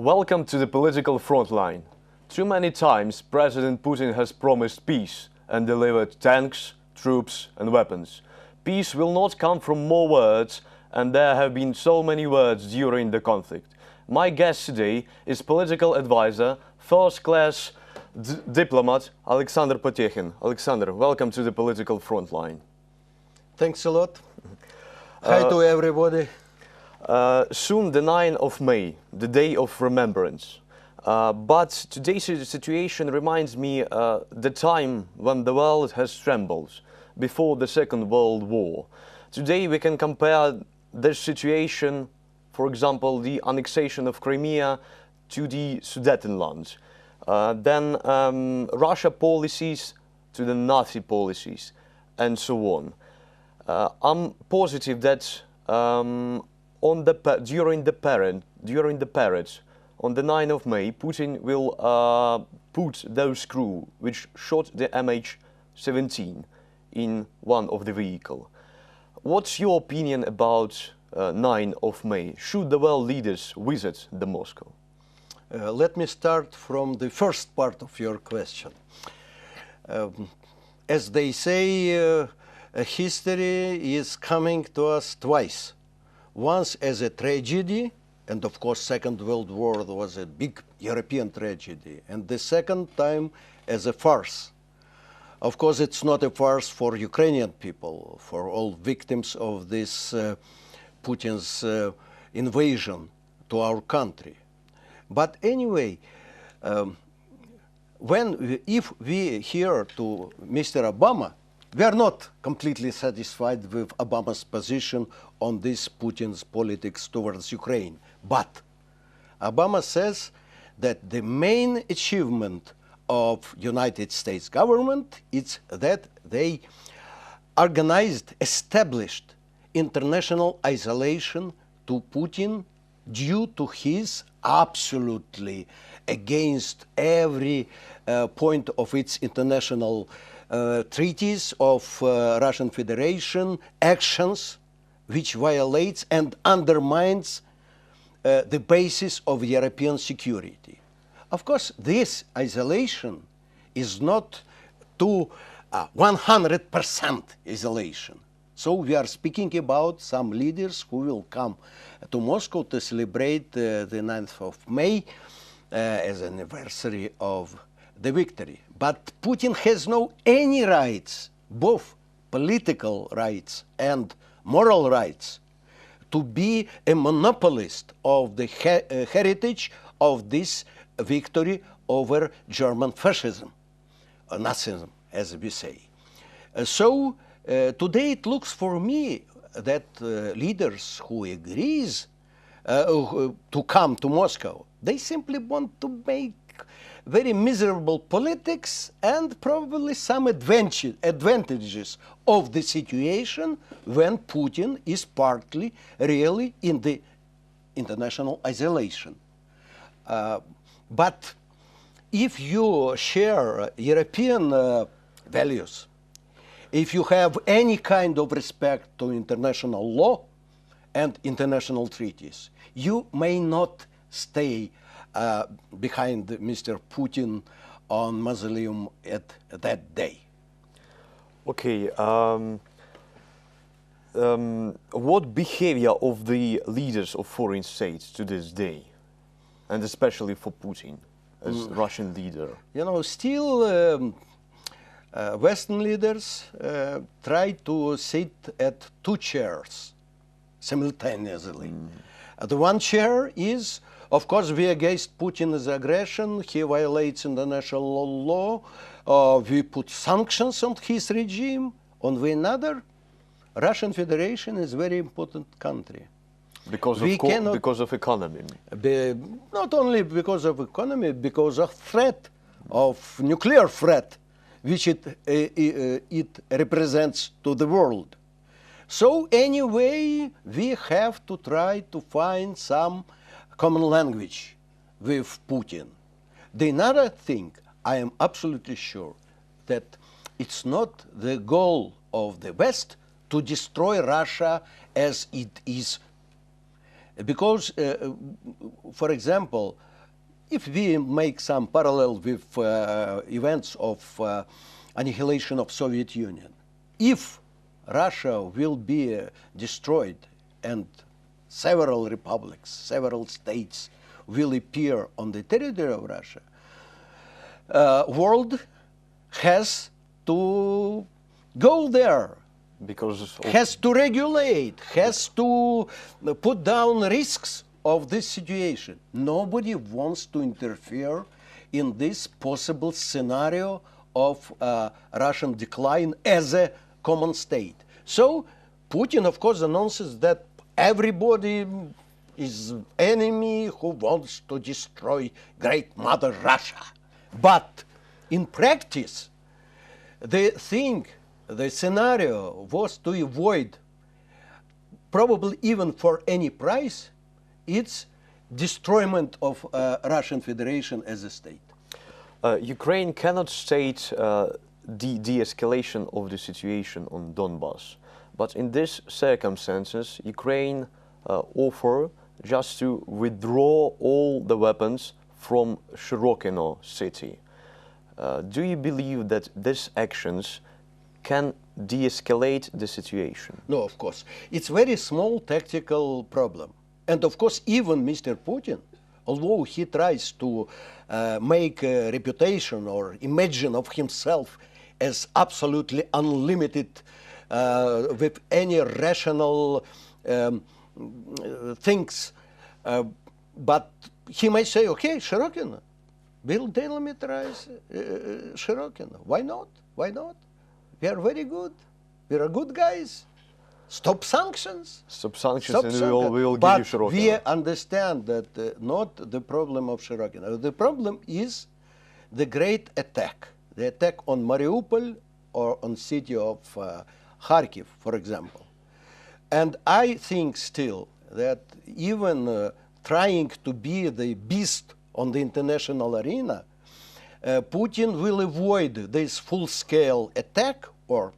Welcome to the political frontline. Too many times President Putin has promised peace and delivered tanks, troops and weapons. Peace will not come from more words, and there have been so many words during the conflict. My guest today is political advisor, first-class diplomat Olexandr Potekhin. Alexander, welcome to the political frontline. Thanks a lot. Hi to everybody. Soon the 9th of May, the day of remembrance. But today's situation reminds me the time when the world has trembled before the Second World War. Today we can compare this situation, for example, the annexation of Crimea to the Sudetenland, then Russia policies to the Nazi policies, and so on. I'm positive that during the parade on the 9th of May, Putin will put those crew which shot the MH17 in one of the vehicle. What's your opinion about 9th of May? Should the world leaders visit the Moscow? Let me start from the first part of your question. As they say, history is coming to us twice. Once as a tragedy, and of course Second World War was a big European tragedy, and the second time as a farce. Of course it's not a farce for Ukrainian people, for all victims of this Putin's invasion to our country. But anyway, if we hear to Mr. Obama, we are not completely satisfied with Obama's position on this Putin's politics towards Ukraine. But Obama says that the main achievement of United States government is that they established international isolation to Putin due to his absolutely against every point of its international treaties of Russian Federation, actions which violates and undermines the basis of European security. Of course, this isolation is not to 100% isolation. So we are speaking about some leaders who will come to Moscow to celebrate the 9th of May as an anniversary of the victory. But Putin has no any rights, both political rights and moral rights, to be a monopolist of the heritage of this victory over German fascism, or Nazism, as we say. So today it looks for me that leaders who agrees to come to Moscow, they simply want to make very miserable politics and probably some advantages of the situation when Putin is partly really in the international isolation. But if you share European values, if you have any kind of respect to international law and international treaties, you may not stay behind Mr. Putin on mausoleum at that day. Okay. What behavior of the leaders of foreign states to this day, and especially for Putin as Russian leader? You know, still Western leaders try to sit at two chairs simultaneously. The one chair is, of course, we against Putin's aggression, he violates international law, we put sanctions on his regime. On the other, Russian Federation is a very important country. Because of economy? Not only because of economy, because of threat, of nuclear threat, which it represents to the world. So anyway, we have to try to find some common language with Putin. The another thing, I am absolutely sure that it's not the goal of the West to destroy Russia as it is. Because, for example, if we make some parallel with events of annihilation of Soviet Union, if Russia will be destroyed and several republics, several states will appear on the territory of Russia, world has to go there, because has to regulate, has to put down risks of this situation. Nobody wants to interfere in this possible scenario of Russian decline as a common state. So Putin, of course, announces that everybody is enemy who wants to destroy great mother Russia. But in practice, the scenario was to avoid, probably even for any price, its destroyment of Russian Federation as a state. Ukraine cannot state de-escalation of the situation on Donbass, but in these circumstances, Ukraine offer just to withdraw all the weapons from Sherokino city. Do you believe that these actions can de-escalate the situation? No, of course. It's very small tactical problem. And of course, even Mr. Putin, although he tries to make a reputation or imagine of himself as absolutely unlimited with any rational things, but he might say, okay, Sherokino, we'll delimitarize Sherokino. Why not? Why not? We are very good. We are good guys. Stop sanctions. Stop sanctions, Stop and sanctions. we will give But you Sherokino. we understand that not the problem of Sherokino. The problem is the great attack. The attack on Mariupol or on city of Kharkiv, for example. And I think still that even trying to be the beast on the international arena, Putin will avoid this full-scale attack, or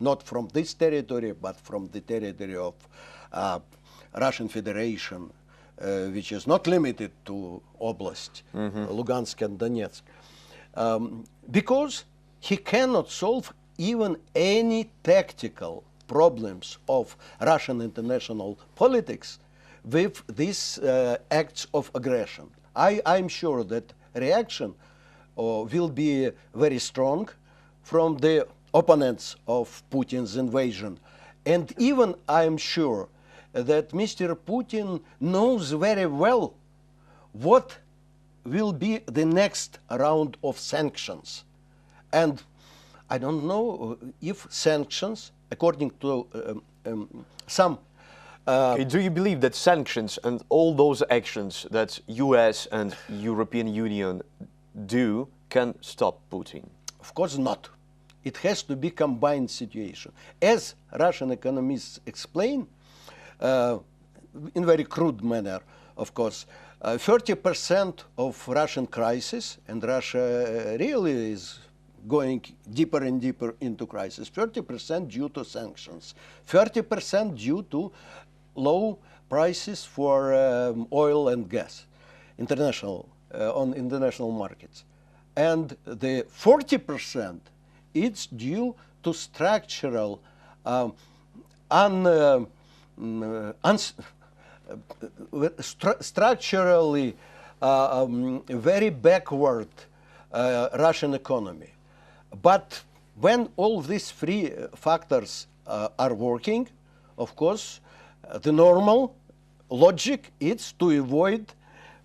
not from this territory, but from the territory of Russian Federation, which is not limited to Oblast, Lugansk and Donetsk, because he cannot solve even any tactical problems of Russian international politics with these acts of aggression. I'm sure that reaction will be very strong from the opponents of Putin's invasion. And even I'm sure that Mr. Putin knows very well what will be the next round of sanctions. And I don't know if sanctions, according to some... Okay, do you believe that sanctions and all those actions that US and European Union do can stop Putin? Of course not. It has to be combined situation. As Russian economists explain, in very crude manner, of course, 30% of Russian crisis, and Russia really is going deeper and deeper into crisis, 30% due to sanctions, 30% due to low prices for oil and gas, on international markets. And the 40%, it's due to structural, structurally very backward Russian economy. But when all these three factors are working, of course, the normal logic is to avoid,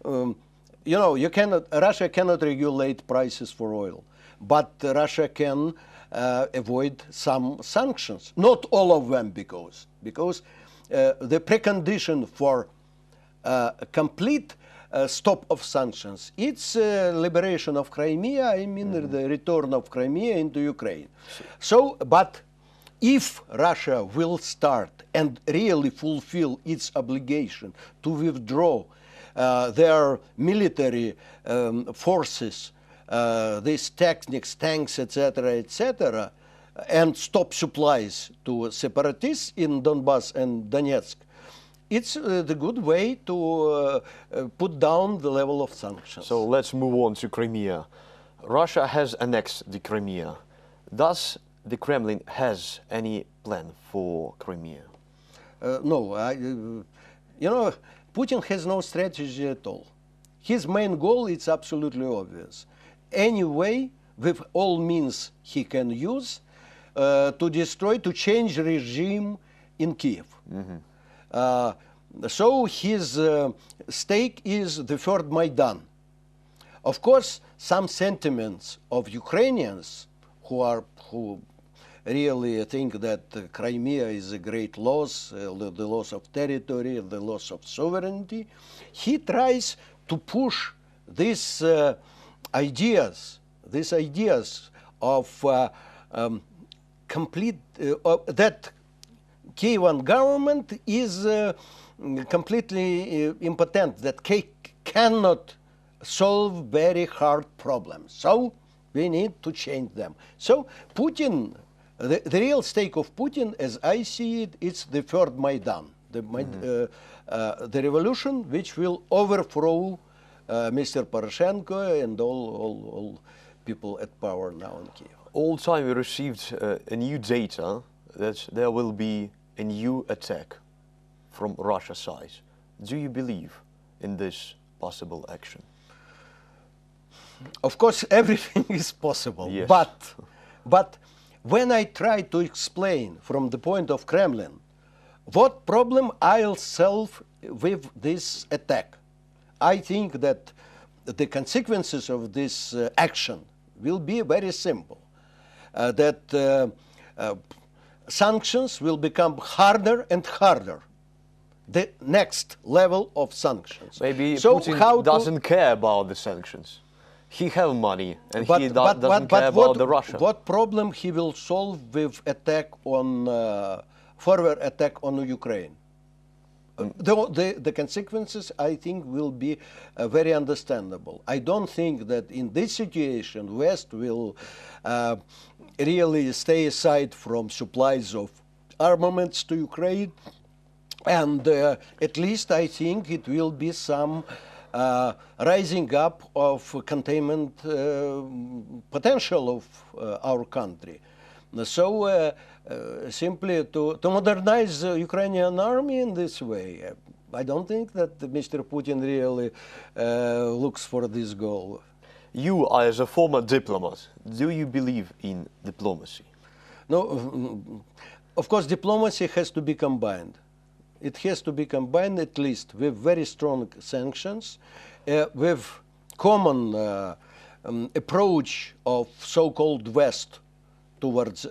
Russia cannot regulate prices for oil, but Russia can avoid some sanctions. Not all of them, because the precondition for complete stop of sanctions, it's liberation of Crimea, I mean the return of Crimea into Ukraine. So, but if Russia will start and really fulfill its obligation to withdraw their military forces, these techniques, tanks, etc., and stop supplies to separatists in Donbass and Donetsk, it's the good way to put down the level of sanctions. So let's move on to Crimea. Russia has annexed the Crimea. Does the Kremlin has any plan for Crimea? No, you know, Putin has no strategy at all. His main goal is absolutely obvious. Any way, with all means he can use, to destroy, to change regime in Kiev. So his stake is the third Maidan. Of course, some sentiments of Ukrainians who really think that Crimea is a great loss, the loss of territory, the loss of sovereignty. He tries to push these ideas of complete that Kievan government is completely impotent, that cannot solve very hard problems. So we need to change them. So Putin, the real stake of Putin, as I see it, it's the third Maidan, the revolution which will overthrow Mr. Poroshenko and all people at power now in Kiev. All time we received a new data that there will be a new attack from Russia's side. Do you believe in this possible action? Of course, everything is possible, yes. but when I try to explain from the point of Kremlin what problem I'll solve with this attack, I think that the consequences of this action will be very simple. That sanctions will become harder and harder. The next level of sanctions. Maybe so Putin doesn't care about the sanctions. He have money and he doesn't care about the Russia. What problem he will solve with attack on further attack on Ukraine? The consequences, I think, will be very understandable. I don't think that in this situation West will really stay aside from supplies of armaments to Ukraine, and at least I think it will be some rising up of containment potential of our country. So simply to modernize the Ukrainian army in this way, I don't think that Mr. Putin really looks for this goal. You, as a former diplomat, do you believe in diplomacy? No, of course, diplomacy has to be combined. It has to be combined at least with very strong sanctions, with common approach of so-called West towards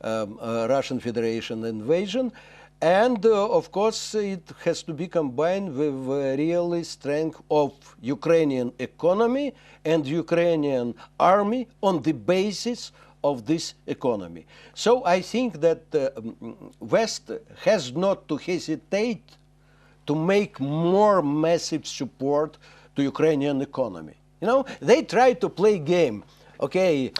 Russian Federation invasion, and of course it has to be combined with really strength of Ukrainian economy and Ukrainian army on the basis of this economy. So I think that West has not to hesitate to make more massive support to Ukrainian economy. You know, they try to play game. Okay,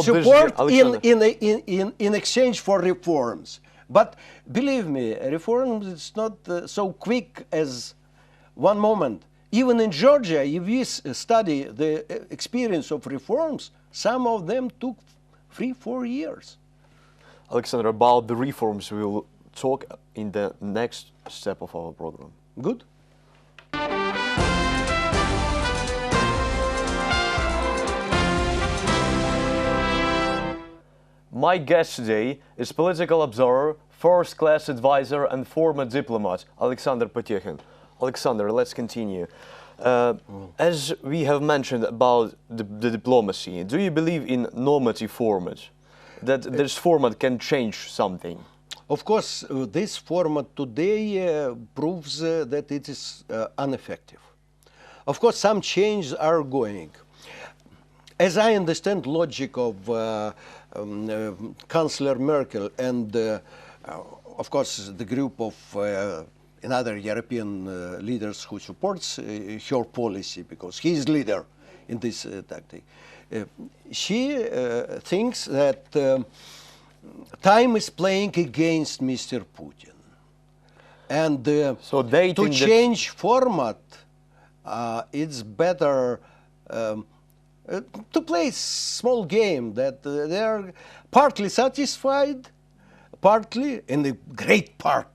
support in exchange for reforms. But believe me, reforms is not so quick as one moment. Even in Georgia, if we study the experience of reforms, some of them took 3-4 years. Alexander, about the reforms we will talk in the next step of our program. Good. My guest today is political observer, first-class advisor and former diplomat, Olexandr Potekhin. Alexander, let's continue. As we have mentioned about the diplomacy, do you believe in normative format? That this format can change something? Of course, this format today proves that it is ineffective. Of course, some changes are going. As I understand logic of Chancellor Merkel and, of course, the group of another European leaders who supports her policy, because he is leader in this tactic, she thinks that time is playing against Mr. Putin. And So they to think that- change format, it's better to play small game that they are partly satisfied, partly, in the great part,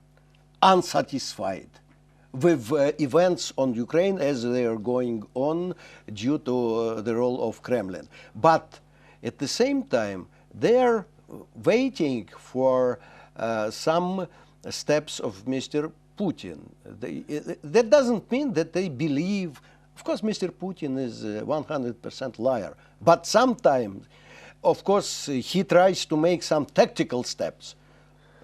unsatisfied with events on Ukraine as they are going on due to the role of Kremlin. But at the same time, they are waiting for some steps of Mr. Putin. That doesn't mean that they believe. Of course, Mr. Putin is a 100% liar. But sometimes, of course, he tries to make some tactical steps,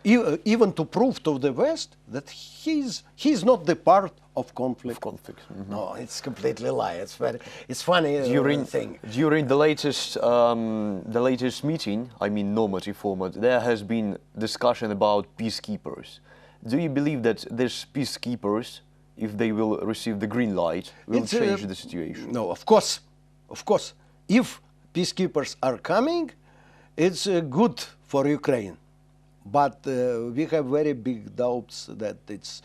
even to prove to the West that he's not the part of conflict. No, it's completely lie. It's funny thing. During the latest meeting, I mean normative format, there has been discussion about peacekeepers. Do you believe that these peacekeepers, if they will receive the green light, will change the situation? No, of course. If peacekeepers are coming, it's good for Ukraine. But we have very big doubts that it's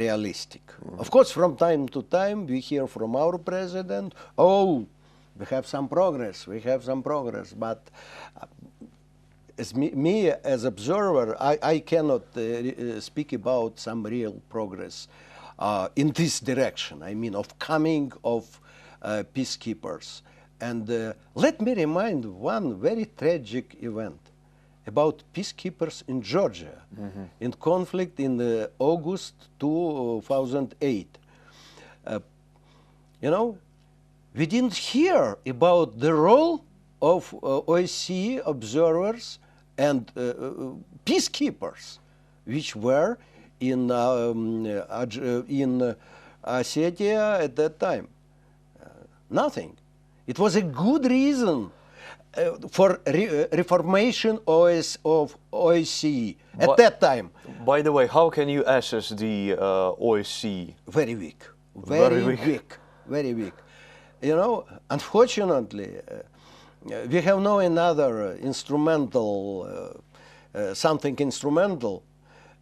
realistic. Of course, from time to time, we hear from our president, oh, we have some progress, But as me as observer, I cannot speak about some real progress in this direction. I mean, of coming of peacekeepers. And let me remind one very tragic event about peacekeepers in Georgia in conflict in August 2008. We didn't hear about the role of OSCE observers and peacekeepers, which were in Ossetia at that time. Nothing. It was a good reason for reformation of OSCE at that time. By the way, how can you assess the OSCE? Very weak. Very weak. Unfortunately, we have no another instrumental, something instrumental,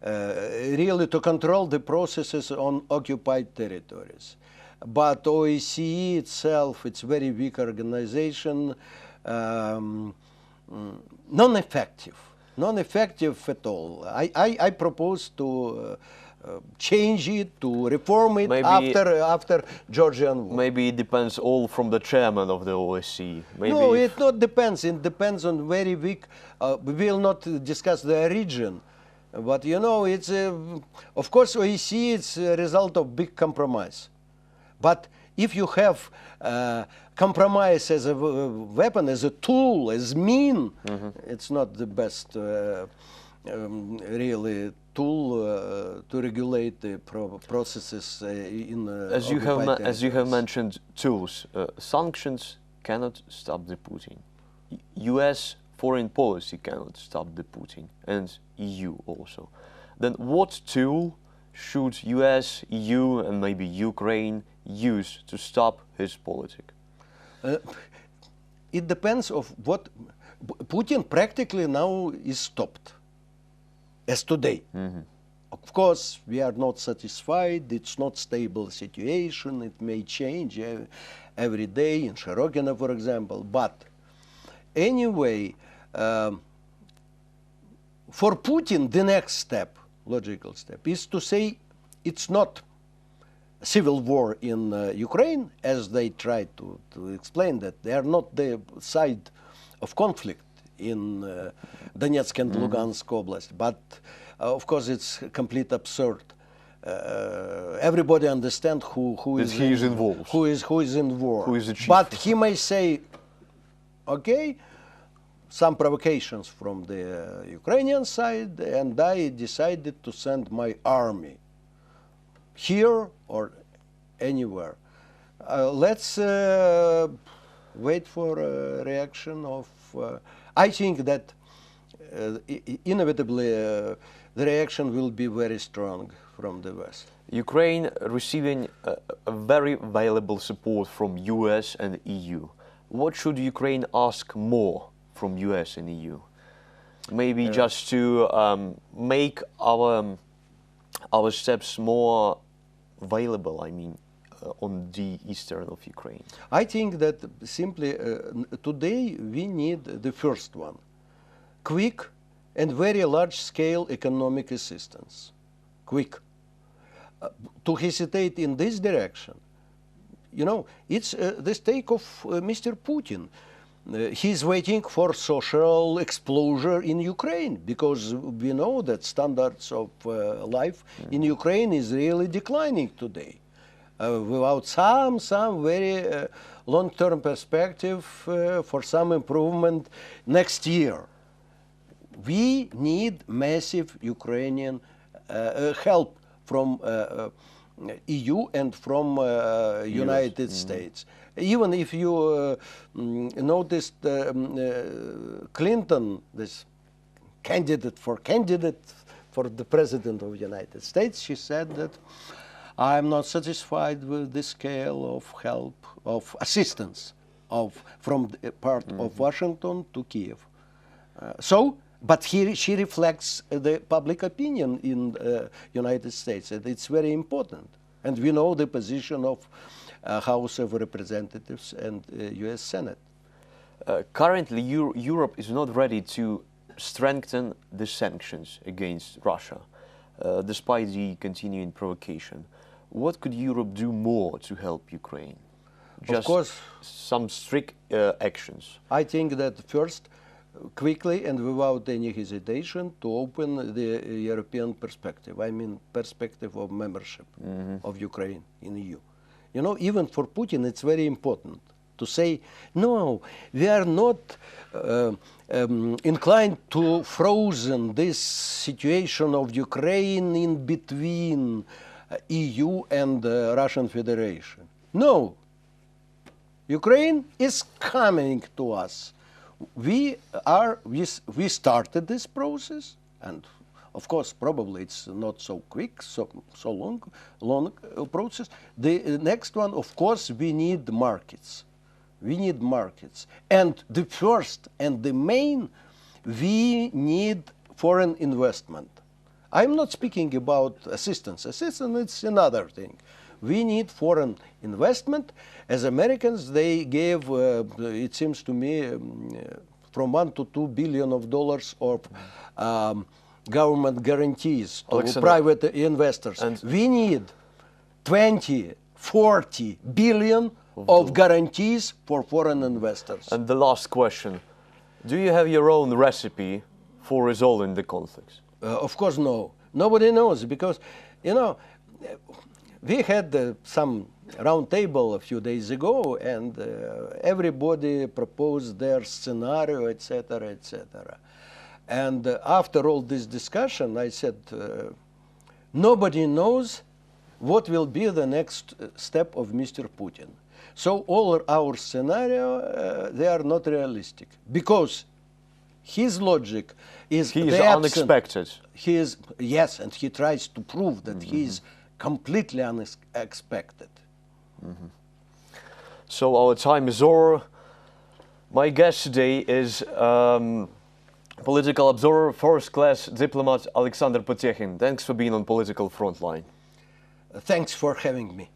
really to control the processes on occupied territories. But OSCE itself, it's very weak organization, non-effective at all. I propose to change it, to reform it after Georgian war. Maybe it depends all from the chairman of the OSCE. No, it not depends. It depends on very weak. We will not discuss the region, but it's of course OSCE is a result of big compromise. But if you have compromise as a weapon, as a tool, as mean, it's not the best really tool to regulate the processes in as you have mentioned tools. Sanctions cannot stop the Putin. U.S. foreign policy cannot stop the Putin, and EU also. Then what tool should U.S., EU, and maybe Ukraine use to stop his politic? It depends of what Putin practically now is stopped as today. Of course, we are not satisfied. It's not stable situation. It may change every day in Sherokino, for example. But anyway, for Putin, the next step, logical step, is to say it's not civil war in Ukraine, as they try to explain that they are not the side of conflict in Donetsk and Lugansk Oblast. But of course, it's complete absurd. Everybody understands who is involved, who is in war. Who is the chief? But he may say, okay, some provocations from the Ukrainian side, and I decided to send my army here or anywhere. Let's wait for a reaction of. I think that inevitably the reaction will be very strong from the West. Ukraine receiving a very valuable support from US and EU. What should Ukraine ask more from US and EU? Maybe just to make our our steps more available, I mean, on the eastern of Ukraine? I think that simply today we need the first one, quick and very large-scale economic assistance. Quick. To hesitate in this direction, you know, it's the stake of Mr. Putin. He's waiting for social exposure in Ukraine because we know that standards of life in Ukraine is really declining today. Without some very long-term perspective for some improvement next year. We need massive Ukrainian help from EU and from United States. Even if you noticed Clinton, this candidate for the president of the United States, she said that I'm not satisfied with the scale of help, of assistance from the part of Washington to Kiev. But here she reflects the public opinion in United States, and it's very important. And we know the position of House of Representatives and U.S. Senate. Currently, Europe is not ready to strengthen the sanctions against Russia, despite the continuing provocation. What could Europe do more to help Ukraine? Just of course, some strict actions. I think that first, quickly and without any hesitation, to open the European perspective. I mean, perspective of membership of Ukraine in EU. You know, even for Putin, it's very important to say, no, we are not inclined to frozen this situation of Ukraine in between EU and Russian Federation. No, Ukraine is coming to us. We started this process, and of course, probably it's not so quick, so long process. The next one, of course, we need markets. We need markets. And the first and the main, we need foreign investment. I'm not speaking about assistance. Assistance, it's another thing. We need foreign investment. As Americans, they gave, it seems to me, from $1 to $2 billion of government guarantees to private investors. And we need 20, 40 billion of guarantees for foreign investors. And the last question, do you have your own recipe for resolving the conflicts? Of course, no. Nobody knows because, you know, we had some round table a few days ago, and everybody proposed their scenario, etc., etc. And after all this discussion, I said, nobody knows what will be the next step of Mr. Putin. So all our scenario, they are not realistic because his logic is he is unexpected. He is, yes, and he tries to prove that he is completely unexpected. So our time is over. My guest today is political observer, first-class diplomat Olexandr Potekhin. Thanks for being on Political Frontline. Thanks for having me.